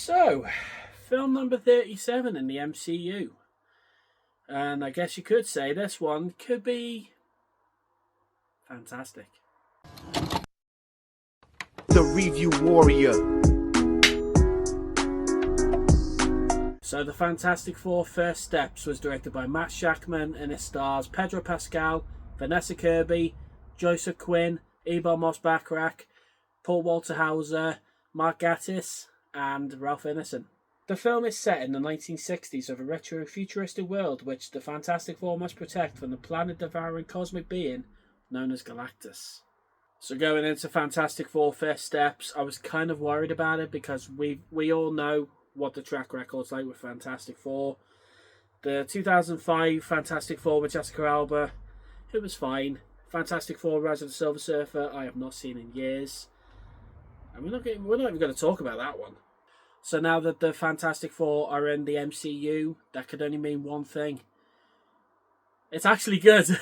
So, film number 37 in the MCU. And I guess you could say this one could be fantastic. The Review Warrior. So, The Fantastic Four First Steps was directed by Matt Shakman and it stars Pedro Pascal, Vanessa Kirby, Joseph Quinn, Ebon Moss-Bachrach, Paul Walter Hauser, Mark Gatiss, and Ralph Ineson. The film is set in the 1960s of a retro-futuristic world which the Fantastic Four must protect from the planet-devouring cosmic being known as Galactus. So going into Fantastic Four First Steps, I was kind of worried about it because we all know what the track record's like with Fantastic Four. The 2005 Fantastic Four with Jessica Alba, it was fine. Fantastic Four Rise of the Silver Surfer, I have not seen in years. And we're not even going to talk about that one. So now that the Fantastic Four are in the MCU, that could only mean one thing. It's actually good.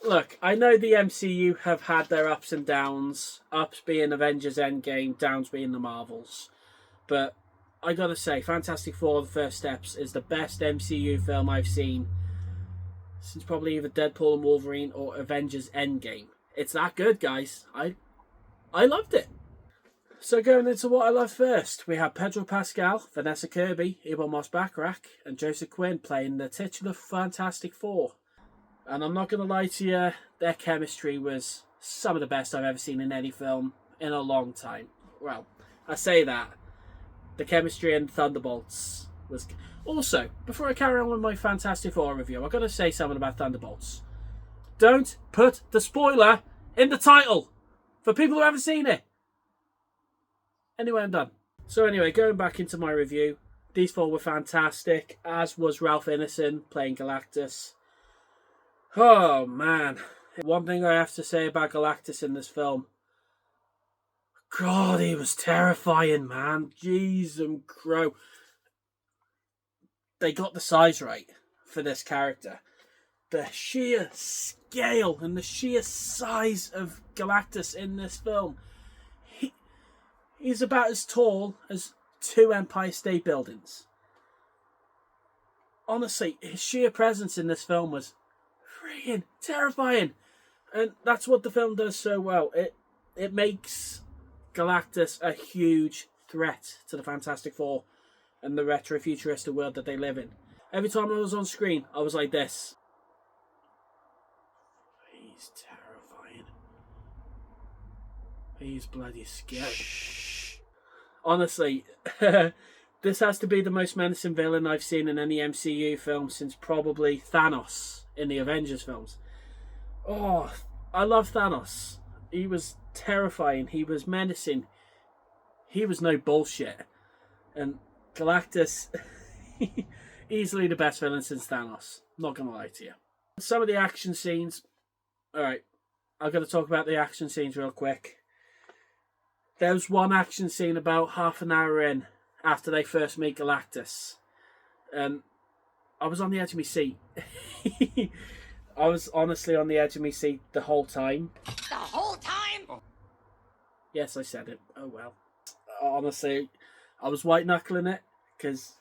Look, I know the MCU have had their ups and downs. Ups being Avengers Endgame, downs being the Marvels. But I gotta say, Fantastic Four: The First Steps is the best MCU film I've seen since probably either Deadpool and Wolverine or Avengers Endgame. It's that good, guys. I loved it. So going into what I love first, we have Pedro Pascal, Vanessa Kirby, Ebon Moss-Bachrach, and Joseph Quinn playing the titular Fantastic Four. And I'm not going to lie to you, their chemistry was some of the best I've ever seen in any film in a long time. Well, I say that. The chemistry in Thunderbolts was... Also, before I carry on with my Fantastic Four review, I've got to say something about Thunderbolts. Don't put the spoiler in the title for people who haven't seen it. Anyway, I'm done. So anyway, going back into my review, these four were fantastic, as was Ralph Ineson playing Galactus. Oh, man. One thing I have to say about Galactus in this film. God, he was terrifying, man. Jeez and crow. They got the size right for this character. The sheer scale and the sheer size of Galactus in this film. He's about as tall as 2 Empire State Buildings. Honestly, his sheer presence in this film was freaking terrifying. And that's what the film does so well. It makes Galactus a huge threat to the Fantastic Four and the retro-futuristic world that they live in. Every time I was on screen, I was like this. He's terrifying. He's bloody scary. Honestly, this has to be the most menacing villain I've seen in any MCU film since probably Thanos in the Avengers films. Oh, I love Thanos. He was terrifying. He was menacing. He was no bullshit. And Galactus, easily the best villain since Thanos. Not gonna lie to you. Some of the action scenes. Alright, I've got to talk about the action scenes real quick. There was one action scene about half an hour in after they first meet Galactus. And I was on the edge of my seat. I was honestly on the edge of my seat the whole time. The whole time? Yes, I said it. Oh well. Honestly, I was white knuckling it because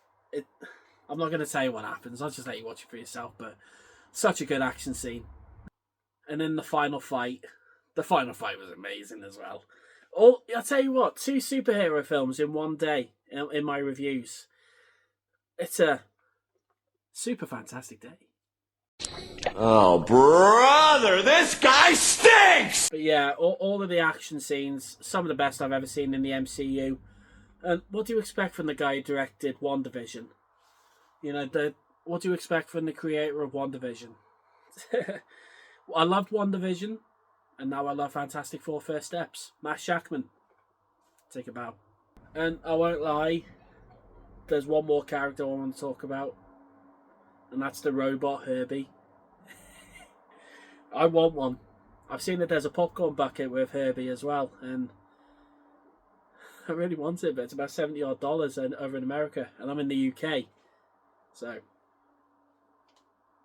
I'm not going to tell you what happens. I'll just let you watch it for yourself. But such a good action scene. And then the final fight. The final fight was amazing as well. Oh, I'll tell you what, 2 superhero films in one day in my reviews. It's a super fantastic day. Oh, brother, this guy stinks! But yeah, all of the action scenes, some of the best I've ever seen in the MCU. And what do you expect from the guy who directed WandaVision? You know, what do you expect from the creator of WandaVision? I loved WandaVision. And now I love Fantastic Four First Steps. Matt Shakman. Take a bow. And I won't lie, there's one more character I want to talk about. And that's the robot Herbie. I want one. I've seen that there's a popcorn bucket with Herbie as well. And I really want it, but it's about $70 odd over in America. And I'm in the UK. So,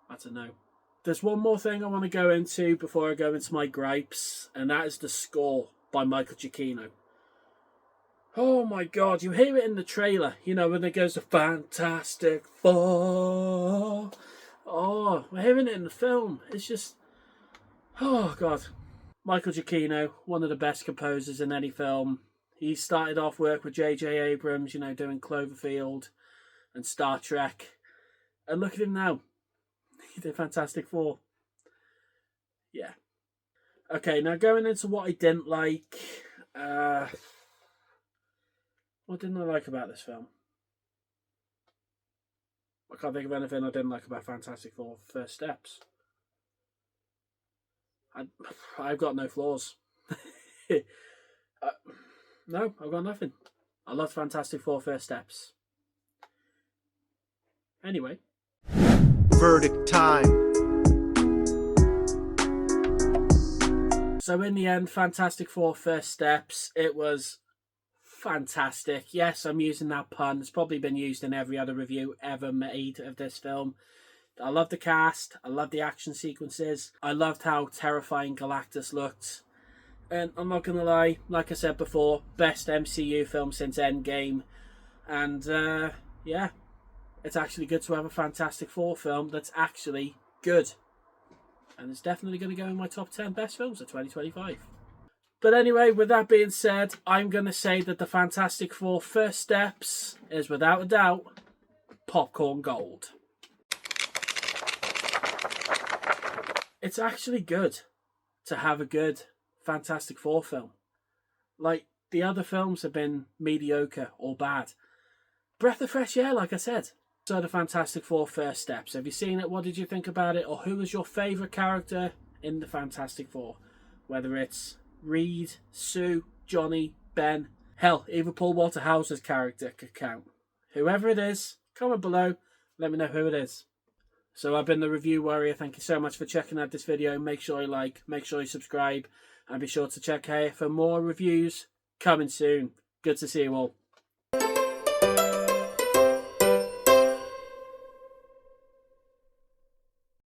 that's a no. There's one more thing I want to go into before I go into my gripes, and that is the score by Michael Giacchino. Oh my god, you hear it in the trailer, you know, when it goes to Fantastic Four. Oh, we're hearing it in the film. It's just, oh god. Michael Giacchino, one of the best composers in any film. He started off work with J.J. Abrams, you know, doing Cloverfield and Star Trek. And look at him now. He did Fantastic Four. Yeah. Okay, now going into what I didn't like. What didn't I like about this film? I can't think of anything I didn't like about Fantastic Four First Steps. I've got no flaws. No, I've got nothing. I love Fantastic Four First Steps. Anyway. Verdict time. So in the end, Fantastic Four First Steps, it was fantastic. Yes, I'm using that pun. It's probably been used in every other review ever made of this film. I love the cast. I love the action sequences. I loved how terrifying Galactus looked. And I'm not going to lie, like I said before, best MCU film since Endgame. And yeah, it's actually good to have a Fantastic Four film that's actually good. And it's definitely going to go in my top 10 best films of 2025. But anyway, with that being said, I'm going to say that the Fantastic Four First Steps is without a doubt popcorn gold. It's actually good to have a good Fantastic Four film. Like, the other films have been mediocre or bad. Breath of fresh air, like I said. So the Fantastic Four First Steps. Have you seen it? What did you think about it? Or who was your favourite character in the Fantastic Four? Whether it's Reed, Sue, Johnny, Ben. Hell, even Paul Walter Hauser's character could count. Whoever it is, comment below. Let me know who it is. So I've been the Review Warrior. Thank you so much for checking out this video. Make sure you like, make sure you subscribe. And be sure to check out for more reviews coming soon. Good to see you all.